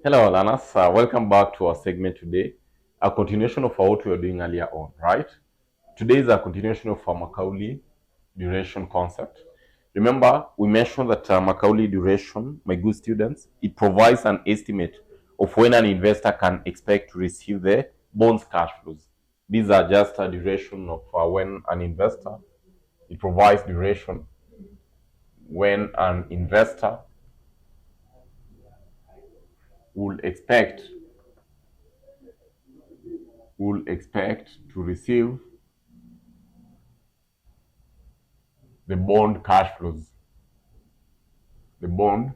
Hello, Alanas. Welcome back to our segment today. A continuation of what we were doing earlier on, right? Today is a continuation of our Macaulay duration concept. Remember, we mentioned that Macaulay duration, my good students, it provides an estimate of when an investor can expect to receive the bonds cash flows. These are just a duration of when an investor, it provides duration when an investor will expect to receive the bond cash flows. The bond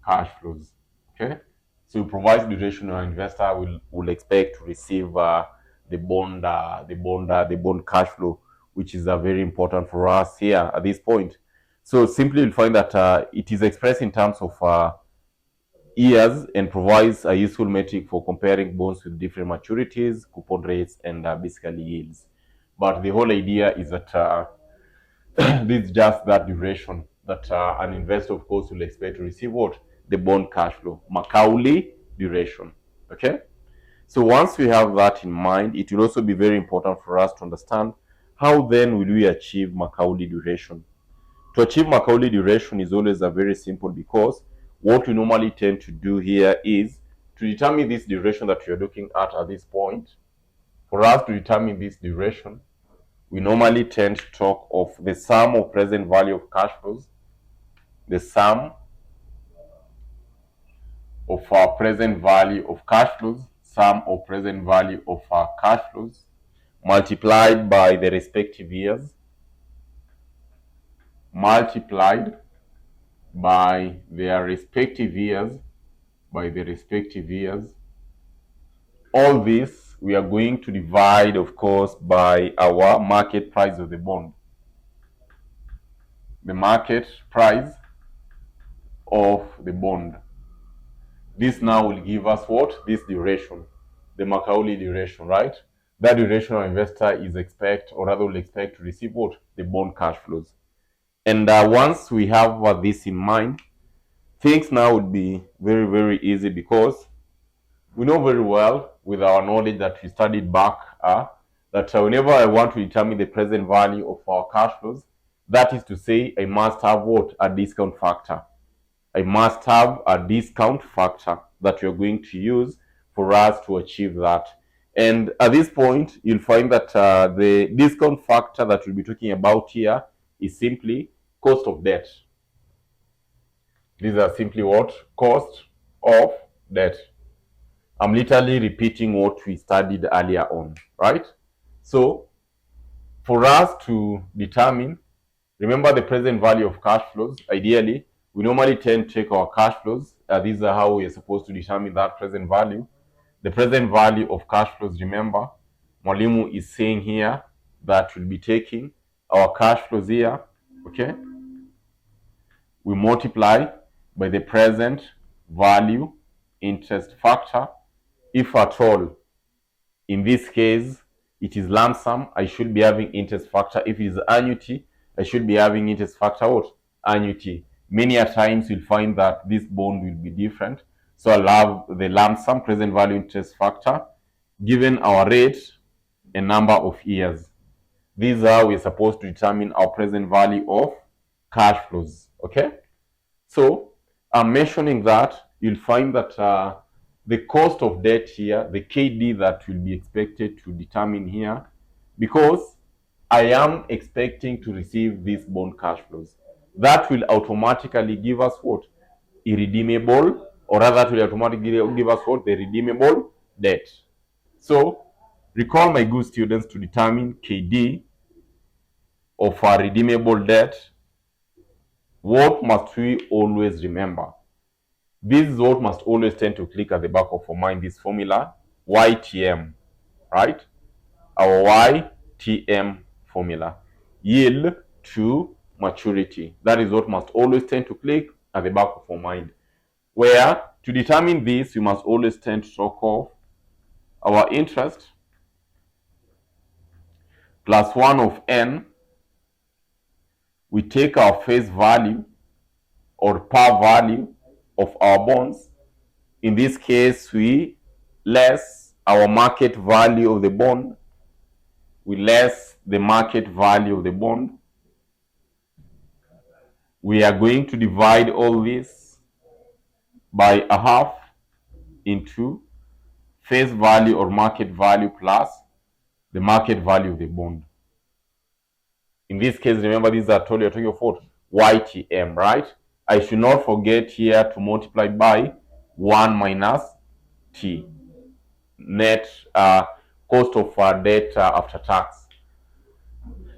cash flows. Okay, so it provides duration an investor will expect to receive the bond cash flow, which is very important for us here at this point. So simply you'll find that it is expressed in terms of years and provides a useful metric for comparing bonds with different maturities, coupon rates, and basically yields. But the whole idea is that this is just that duration that an investor, of course, will expect to receive what? The bond cash flow, Macaulay duration. Okay? So once we have that in mind, it will also be very important for us to understand how then will we achieve Macaulay duration. To achieve Macaulay duration is always a very simple, because what we normally tend to do here is to determine this duration that we are looking at this point. For us to determine this duration, we normally tend to talk of the sum of present value of cash flows, the sum of our present value of cash flows, sum of present value of our cash flows, multiplied by the respective years, multiplied by their respective years, All this we are going to divide, of course, by our market price of the bond. The market price of the bond. This now will give us what? This duration, the Macaulay duration, right? That duration our investor is expect, or rather will expect to receive what? The bond cash flows. And once we have this in mind, things now would be very, very easy, because we know very well with our knowledge that we studied back that whenever I want to determine the present value of our cash flows, that is to say, I must have what? A discount factor. I must have a discount factor that you're going to use for us to achieve that. And at this point, you'll find that the discount factor that we'll be talking about here is simply cost of debt. These are simply what? Cost of debt. I'm literally repeating what we studied earlier on, right? So for us to determine, remember the present value of cash flows, ideally, we normally tend to take our cash flows. These are how we are supposed to determine that present value. The present value of cash flows, remember, Mwalimu is saying here that we'll be taking our cash flows here, okay? We multiply by the present value interest factor. If at all, in this case, it is lump sum, I should be having interest factor. If it is annuity, I should be having interest factor what? Annuity. Many a times you'll find that this bond will be different. So I'll have the lump sum present value interest factor given our rate and number of years. These are we're supposed to determine our present value of cash flows. Okay? So I'm mentioning that you'll find that the cost of debt here, the KD that will be expected to determine here, because I am expecting to receive these bond cash flows. That will automatically give us what? Irredeemable, or rather that will automatically give us what? The redeemable debt. So recall, my good students, to determine KD of our redeemable debt, what must we always remember? This is what must always tend to click at the back of our mind, this formula, YTM, right? Our YTM formula, yield to maturity. That is what must always tend to click at the back of our mind. Where, to determine this, we must always tend to talk of our interest plus 1 of n. We take our face value or par value of our bonds In this case, we less our market value of the bond, we less the market value of the bond. We are going to divide all this by a half into face value or market value plus the market value of the bond. In this case, remember, these are totally talking about YTM, right? I should not forget here to multiply by 1 minus T, net cost of debt after tax.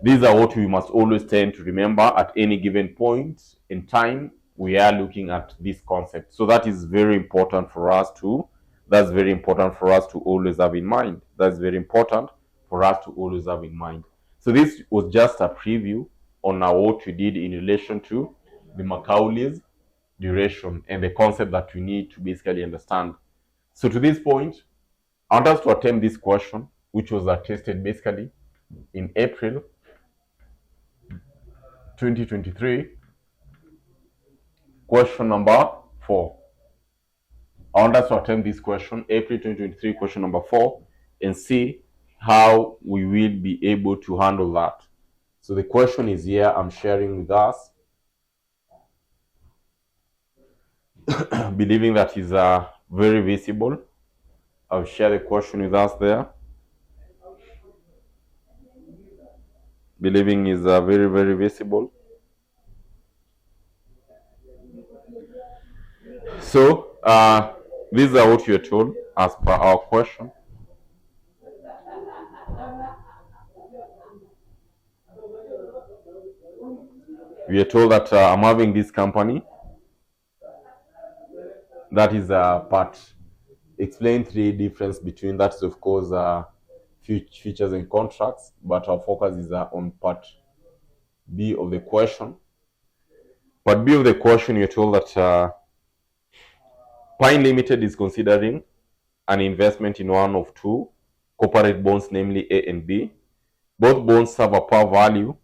These are what we must always tend to remember at any given point in time. We are looking at this concept. So that is very important for us to, that's very important for us to always have in mind. That's very important for us to always have in mind. So this was just a preview on what we did in relation to the Macaulay's duration and the concept that we need to basically understand. So to this point, I want us to attempt this question, which was tested basically in April 2023, question number 4. I want us to attempt this question, April 2023, question number 4, and see how we will be able to handle that. So the question is here, I'm sharing with us, believing that is very visible. I'll share the question with us there, believing is very, very visible. So these are what you're told as per our question. We are told that I'm having this company. That is part. Explain 3 difference between that is of course features and contracts, but our focus is on part B of the question. Part B of the question, you're told that Pine Limited is considering an investment in one of 2 corporate bonds, namely A and B. Both bonds have a par value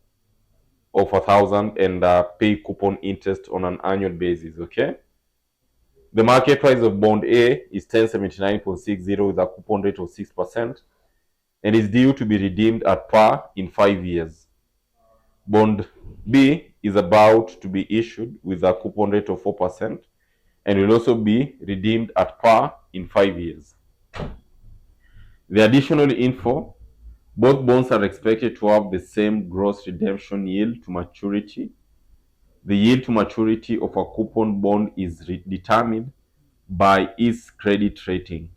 of 1,000 and pay coupon interest on an annual basis. Okay. The market price of bond A is 1079.60 with a coupon rate of 6% and is due to be redeemed at par in 5 years. Bond B is about to be issued with a coupon rate of 4% and will also be redeemed at par in 5 years. The additional info, both bonds are expected to have the same gross redemption yield to maturity. The yield to maturity of a coupon bond is determined by its credit rating.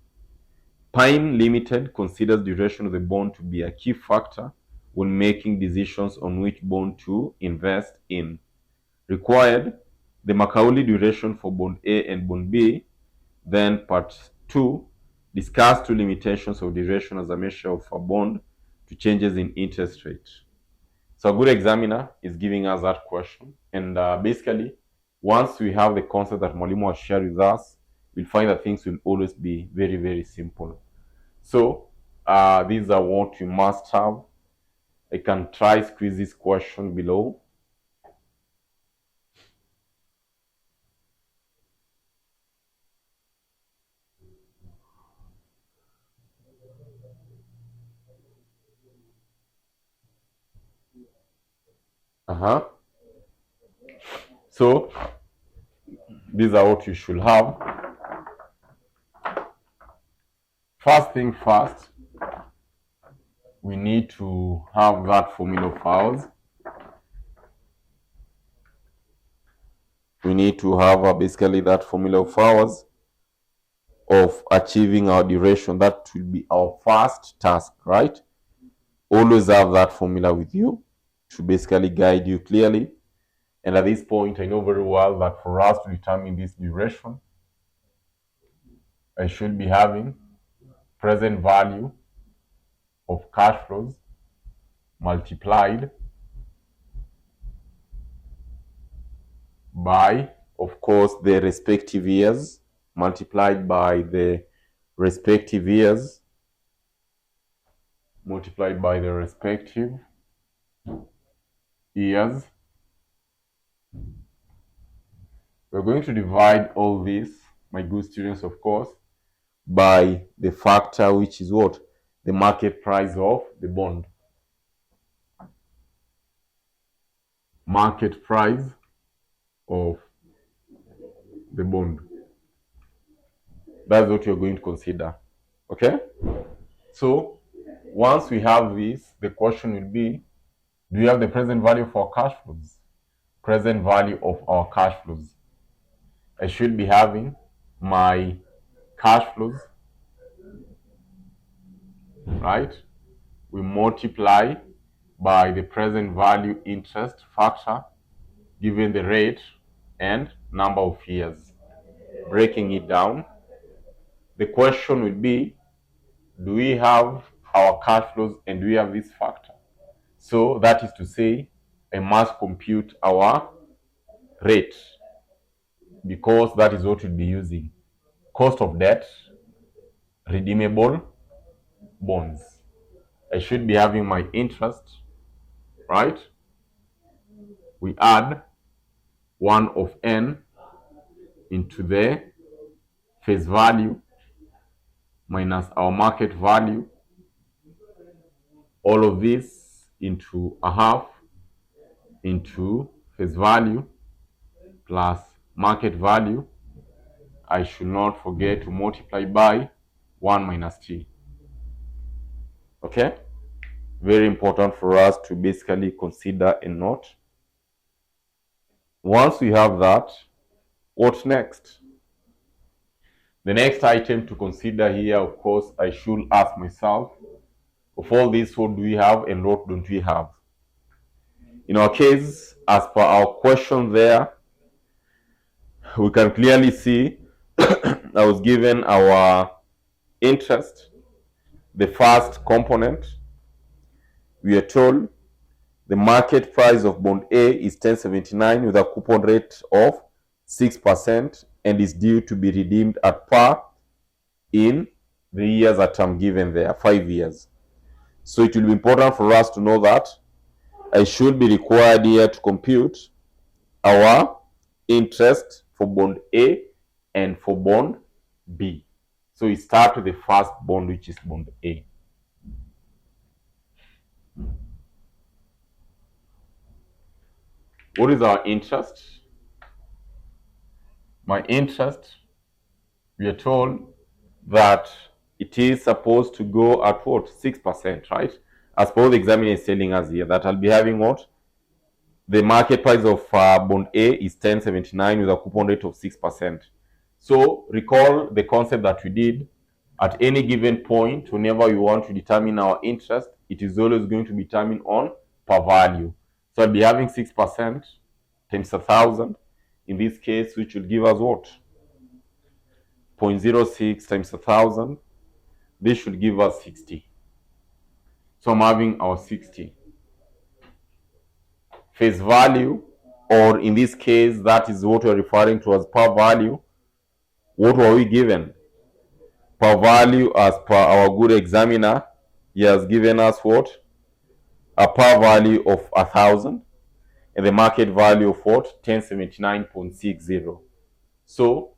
Pine Limited considers duration of the bond to be a key factor when making decisions on which bond to invest in. Required, the Macaulay duration for bond A and bond B. Then part 2, discuss 2 limitations of duration as a measure of a bond to changes in interest rate. So a good examiner is giving us that question, and basically once we have the concept that Mwalimu has shared with us, we'll find that things will always be very, very simple. So these are what you must have. I can try squeeze this question below. So these are what you should have. First thing first, we need to have that formula of ours. We need to have basically that formula of ours of achieving our duration. That will be our first task, right? Always have that formula with you to basically guide you clearly. And at this point, I know very well that for us to determine this duration, I should be having present value of cash flows multiplied by, of course, the respective years, multiplied by the respective years, multiplied by the respective years. We're going to divide all this my good students, of course, by the factor which is what? The market price of the bond. Market price of the bond. That's what you're going to consider. Okay? So, once we have this, the question will be, do you have the present value of our cash flows? Present value of our cash flows. I should be having my cash flows, right? We multiply by the present value interest factor given the rate and number of years. Breaking it down, the question will be, do we have our cash flows and do we have this factor? So that is to say, I must compute our rate, because that is what we'll be using. Cost of debt, redeemable bonds. I should be having my interest, right? We add 1 of n into the face value minus our market value. All of this into a half into face value plus market value. I should not forget to multiply by 1 minus t. Okay? Very important for us to basically consider a note. Once we have that, what next? The next item to consider here, of course, I should ask myself, of all this, what do we have and what don't we have? In our case, as per our question there, we can clearly see I was given our interest, the first component. We are told the market price of bond A is 1079 with a coupon rate of 6% and is due to be redeemed at par in the years that I'm given there, 5 years. So it will be important for us to know that I should be required here to compute our interest for bond A and for bond B. So we start with the first bond, which is bond A. What is our interest? My interest, we are told that it is supposed to go at what? 6%, right? As per the examiner is telling us here, that I'll be having what? The market price of bond A is 1079 with a coupon rate of 6%. So recall the concept that we did. At any given point, whenever you want to determine our interest, it is always going to be determined on per value. So I'll be having 6% times 1,000 in this case, which will give us what? 0.06 times 1,000. This should give us 60. So I'm having our 60. Face value, or in this case, that is what we're referring to as per value. What were we given? Per value, as per our good examiner, he has given us what? A per value of 1,000 and the market value of what? 1079.60. So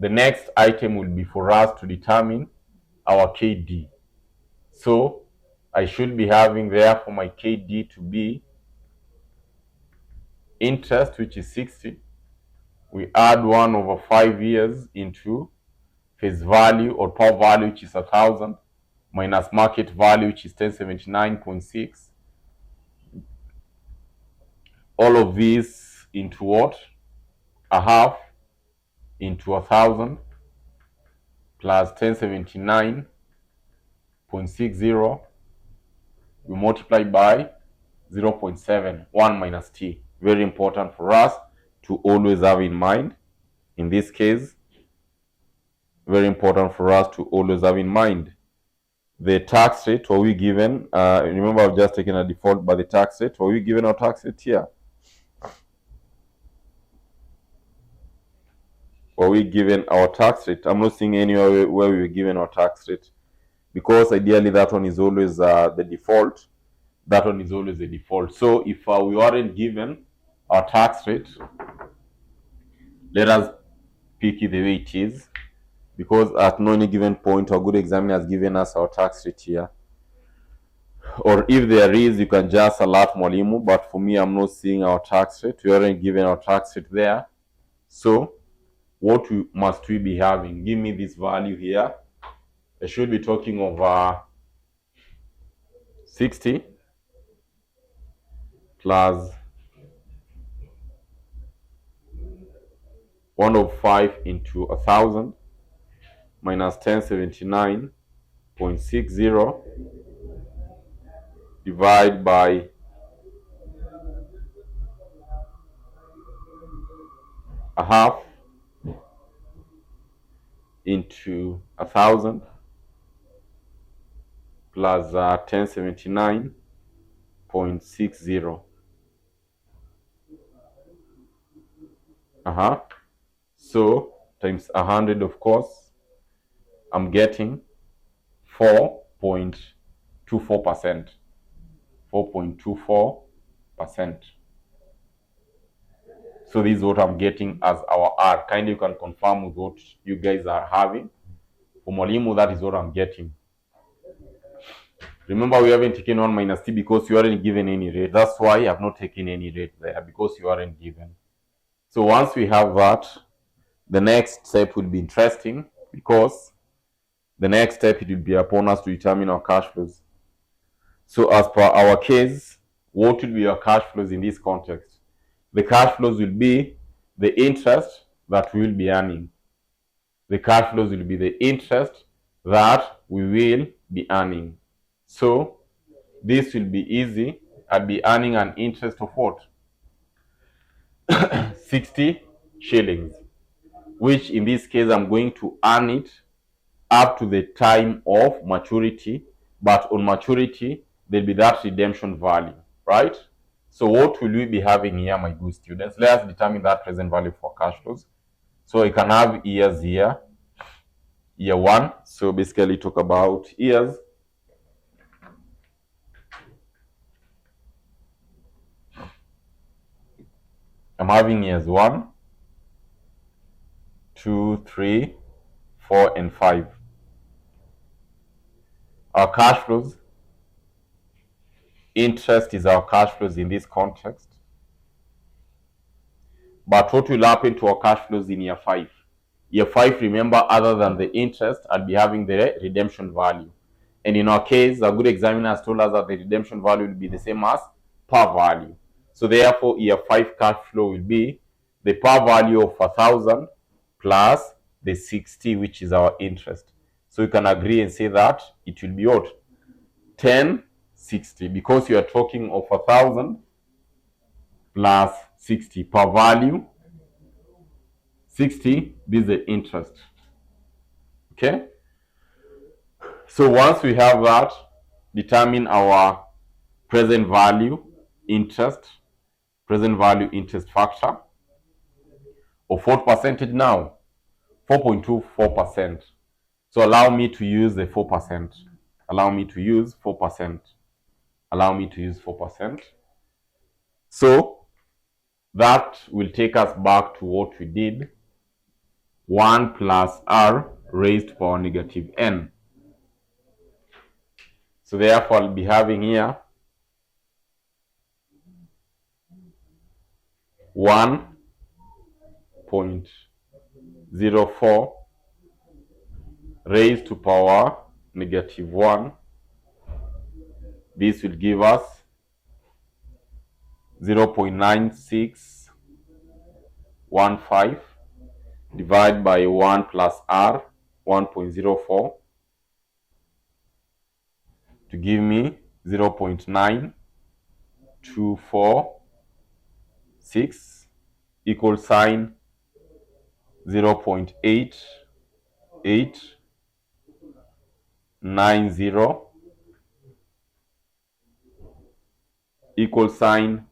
the next item will be for us to determine our KD. So I should be having there for my KD to be interest, which is 60. We add 1 over 5 years into face value or per value, which is 1,000, minus market value, which is 1079.6. All of these into what? A half into 1,000 plus 1079.60. We multiply by 0.7, 1 minus t. Very important for us to always have in mind. In this case, very important for us to always have in mind. The tax rate, were we given, remember I've just taken a default by the tax rate, were we given our tax rate here? Were we given our tax rate? I'm not seeing anywhere where we were given our tax rate, because ideally that one is always the default. That one is always the default. So if we weren't given our tax rate, let us picky the way it is, because at no any given point our good examiner has given us our tax rate here. Or if there is, you can just alert Mwalimu, but for me, I'm not seeing our tax rate. We aren't given our tax rate there. So what must we be having? Give me this value here. I should be talking of 60 plus 105 into 1,000 minus 1079.60 divide by a half into 1,000 plus 1079.60. So times 100, of course, I'm getting 4.24%. 4.24%. So this is what I'm getting as our R. Kindly you can confirm with what you guys are having. For Mwalimu, that is what I'm getting. Remember, we haven't taken 1 minus t because you aren't given any rate. That's why I have not taken any rate there, because you aren't given. So once we have that, the next step will be interesting, because the next step, it will be upon us to determine our cash flows. So as per our case, what will be our cash flows in this context? The cash flows will be the interest that we will be earning. The cash flows will be the interest that we will be earning. So this will be easy. I'll be earning an interest of what? 60 shillings, which in this case I'm going to earn it up to the time of maturity, but on maturity there'll be that redemption value, right? So what will we be having here, my good students? Let us determine that present value for cash flows. So I can have years here, year 1. So basically talk about years. I'm having years 1, 2, 3, 4, and 5. Our cash flows, interest is our cash flows in this context. But what will happen to our cash flows in year 5? Year 5, remember, other than the interest, I'll be having the redemption value. And in our case, a good examiner has told us that the redemption value will be the same as par value. So therefore, year 5 cash flow will be the par value of 1,000 plus the 60, which is our interest. So you can agree and say that it will be what? 1060, because you are talking of 1,000 plus 60 per value. 60, this is the interest. Okay? So once we have that, determine our present value interest factor of what percentage now? 4.24%. So allow me to use the 4%. Allow me to use 4%. So that will take us back to what we did. 1 plus r raised to power negative n. So therefore I'll be having here 1.04 raised to power negative 1. This will give us 0.9615 divided by 1 plus r, 1.04, to give me 0.9246 equal sign 0.8890 equal sign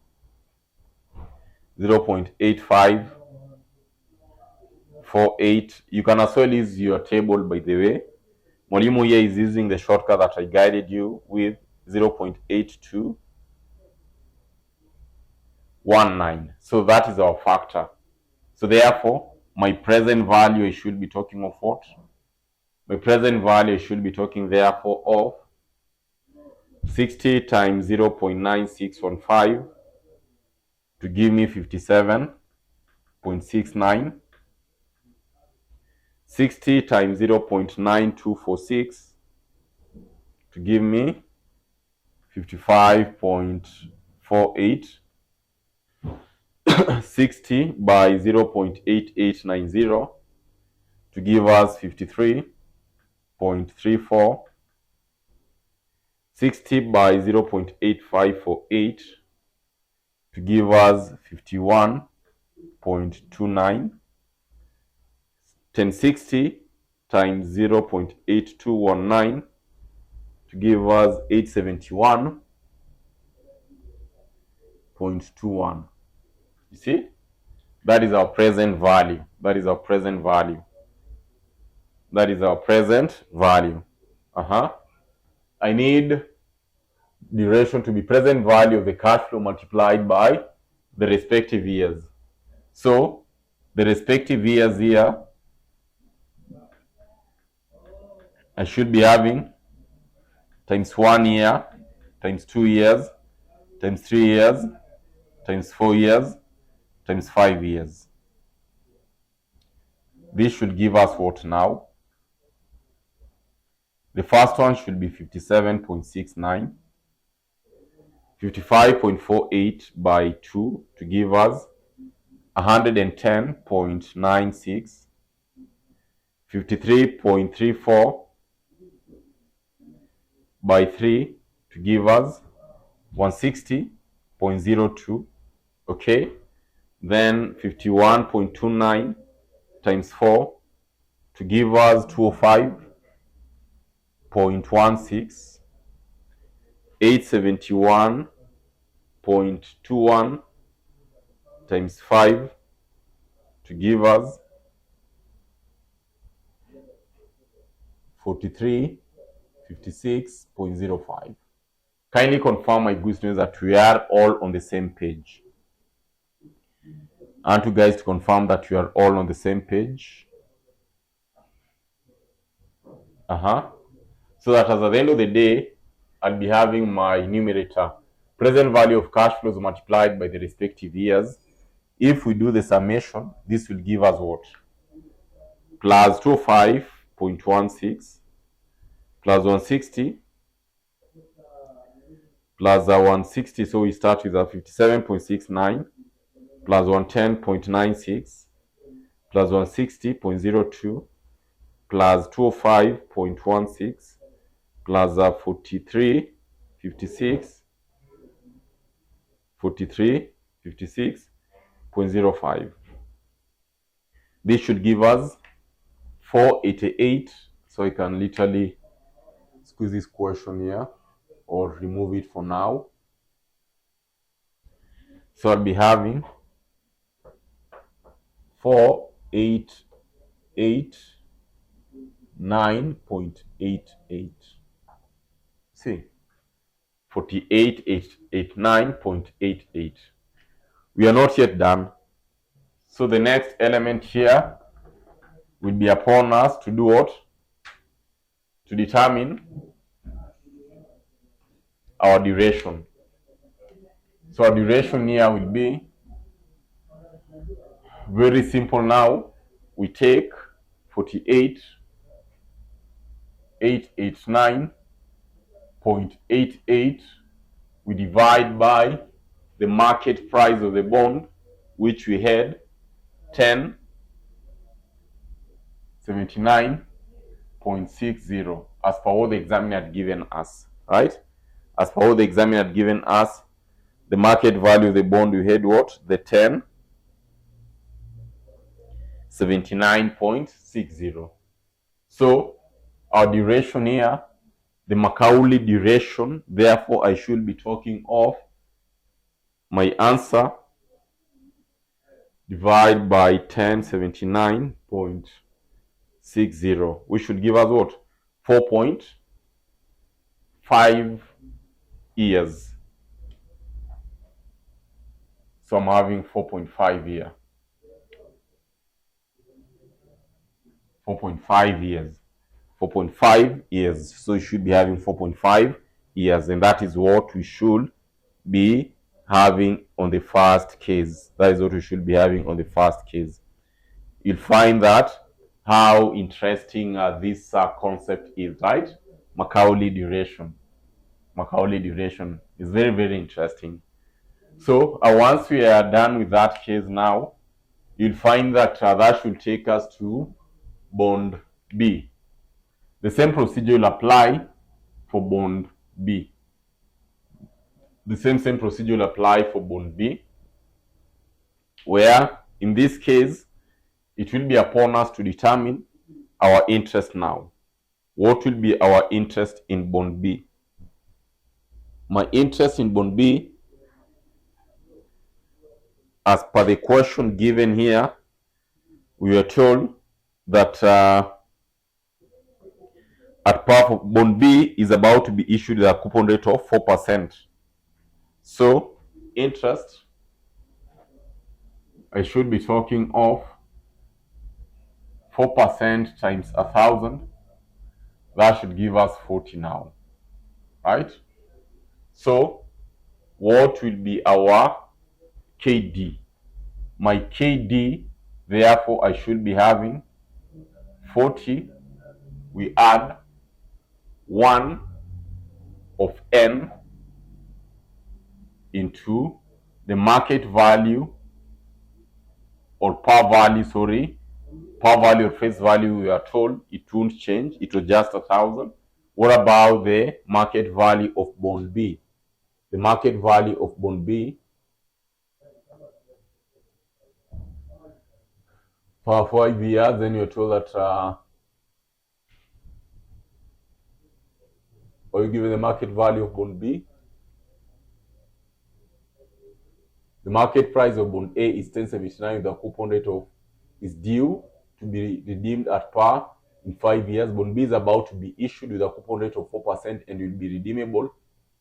0.8548. You can as well use your table, by the way. Mwalimu here is using the shortcut that I guided you with, 0.8219. So that is our factor. So therefore, my present value, I should be talking of what? My present value, I should be talking therefore of 60 times 0.9615 to give me 57.69. 60 times 0.9246 to give me 55.48. 60 by 0.8890 to give us 53.34. 60 by 0.8548 to give us 51.29. 1060 times 0.8219 to give us 871.21. You see? That is our present value. That is our present value. That is our present value. I need duration to be present value of the cash flow multiplied by the respective years. So, the respective years here, I should be having times 1 year, times 2 years, times 3 years, times 4 years, times 5 years. This should give us what now? The first one should be 57.69. 55.48 by 2 to give us 110.96. 53.34 by 3 to give us 160.02. Okay, then 51.29 times 4 to give us 205.16. 871.21 times 5 to give us 4356.05. Kindly confirm, my good students, that we are all on the same page. I want you guys to confirm that you are all on the same page. So that as at the end of the day, I'll be having my numerator, present value of cash flows multiplied by the respective years. If we do the summation, this will give us what? Plus 205.16 plus 160 plus 160. So we start with a 57.69 plus 110.96 plus 160.02 plus 205.16 plus 4356.05. This should give us 488. So I can literally squeeze this question here or remove it for now. So I'll be having 488.9.88. See, 4889.88. We are not yet done. So the next element here will be upon us to do what? To determine our duration. So our duration here will be very simple now. We take 48,889.88. We divide by the market price of the bond, which we had 1079.60, as per what the examiner had given us, right? As per what the examiner had given us, the market value of the bond we had what? The 1079.60. So our duration here, the Macaulay duration, therefore I should be talking of my answer divided by 1079.60, which should give us what? 4.5 years. So I'm having 4.5 here. 4.5 years. 4.5 years. So you should be having 4.5 years, and that is what we should be having on the first case. That is what we should be having on the first case. You'll find that how interesting this concept is, right? Macaulay duration. Macaulay duration is very, very interesting. So once we are done with that case now, you'll find that that should take us to bond B. The same procedure will apply for bond B. The same procedure will apply for bond B, where in this case, it will be upon us to determine our interest now. What will be our interest in bond B? My interest in bond B, as per the question given here, we are told that at par bond B is about to be issued with a coupon rate of 4%. So interest, I should be talking of 4% times 1,000. That should give us 40 now, right? So what will be our KD? My KD, therefore, I should be having 40. We add 1 of N into the market value, or par value, sorry, par value or face value. We are told it won't change, it was just 1,000. What about the market value of bond B? The market value of bond B for 5 years, then you're told that or you given the market value of bond B. The market price of bond A is 10.79 with a coupon rate of is due to be redeemed at par in 5 years. Bond B is about to be issued with a coupon rate of 4% and will be redeemable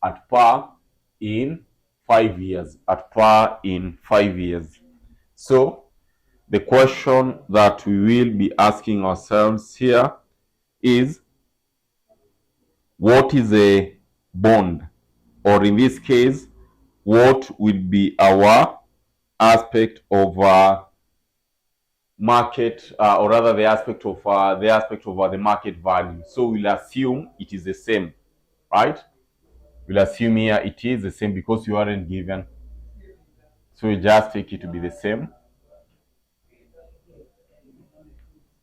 at par in 5 years. At par in 5 years. So the question that we will be asking ourselves here is, what is a bond? Or in this case, what will be our aspect of market, or rather the aspect of the market value? So we'll assume it is the same, right? We'll assume here it is the same because you aren't given. So we just take it to be the same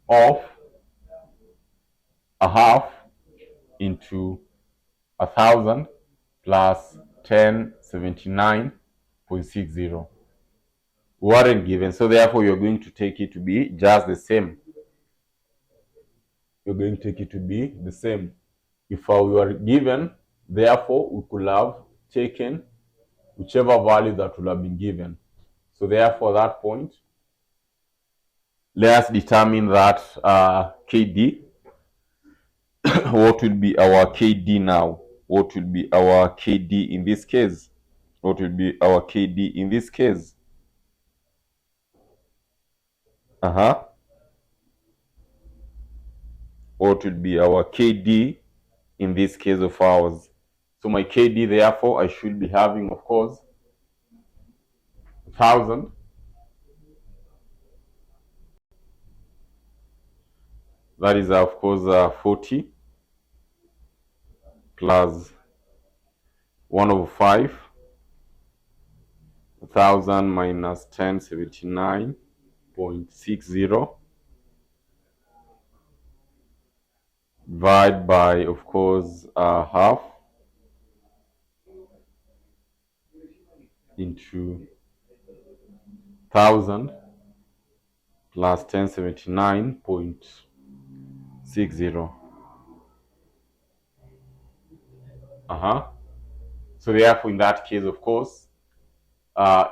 of a half into 1,000 plus 1079.60. We weren't given, so therefore you're going to take it to be just the same. You're going to take it to be the same. If we were given, therefore we could have taken whichever value that would have been given. So therefore, at that point, let's determine that KD. What will be our KD now? What will be our KD in this case? What will be our KD in this case? What will be our KD in this case of ours? So my KD, therefore, I should be having, of course, 1,000 that is, of course, 40 plus 1/5, 1,000 minus 1079.60 divided by, of course, half into 1,000 plus 1079.60. So therefore, in that case, of course,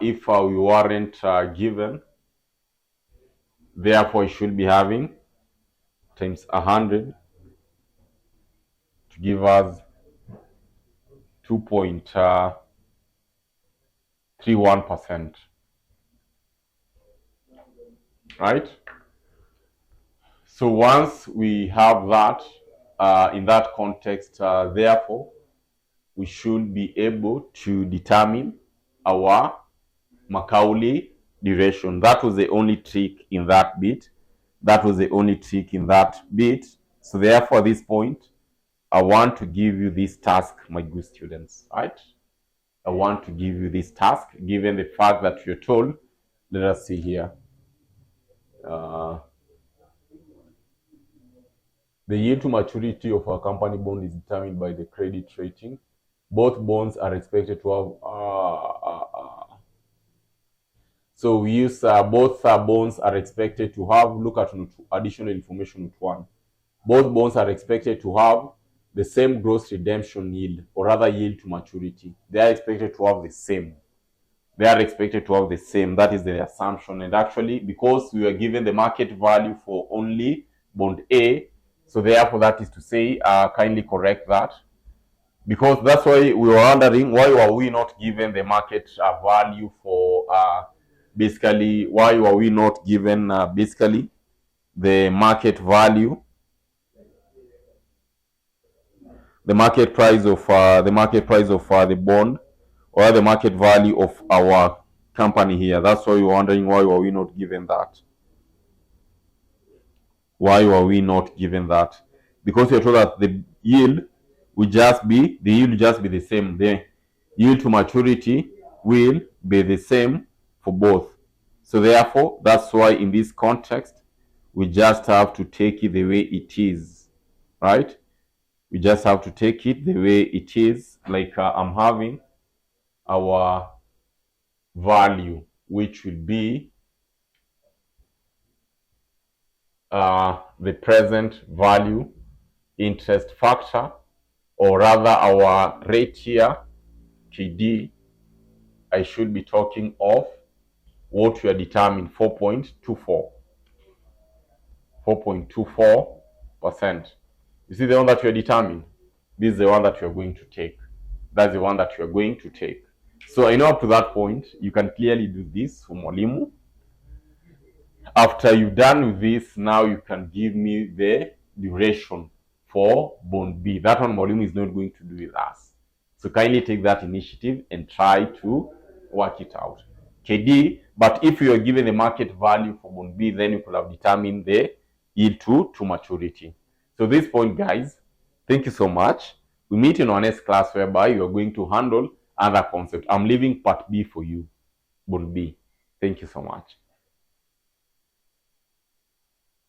if we weren't given, therefore I should be having times 100 to give us 2.31%, right? So once we have that, in that context, therefore, we should be able to determine our Macaulay duration. That was the only trick in that bit. That was the only trick in that bit. So therefore, at this point, I want to give you this task, my good students, right? I want to give you this task, given the fact that you're told. Let us see here. The yield to maturity of a company bond is determined by the credit rating. Both bonds are expected to have. So we use both bonds are expected to have. Look at additional information with one. Both bonds are expected to have the same gross redemption yield, or rather yield to maturity. They are expected to have the same. They are expected to have the same. That is the assumption. And actually, because we were given the market value for only bond A, so therefore that is to say, kindly correct that. Because that's why we were wondering, why were we not given the market value for basically, why were we not given basically the market value, the market price of the bond, or the market value of our company here. That's why we're wondering, why were we not given that? Why were we not given that? Because you're told that the yield will just be the same. The yield to maturity will be the same for both. So therefore, that's why in this context, we just have to take it the way it is, right? We just have to take it the way it is. Like I'm having our value, which will be the present value interest factor, or rather our rate here, KD. I should be talking of what we are determining, 4.24. 4.24%. You see the one that you are determining? This is the one that you are going to take. That's the one that you are going to take. So I know up to that point, you can clearly do this for Mwalimu. After you've done with this, now you can give me the duration for bond B. That one Mwalimu is not going to do with us. So kindly take that initiative and try to work it out. KD, but if you are given the market value for bond B, then you could have determined the yield to maturity. So this point, guys, thank you so much. We meet in our next class whereby you are going to handle other concepts. I'm leaving part B for you, bond B. Thank you so much.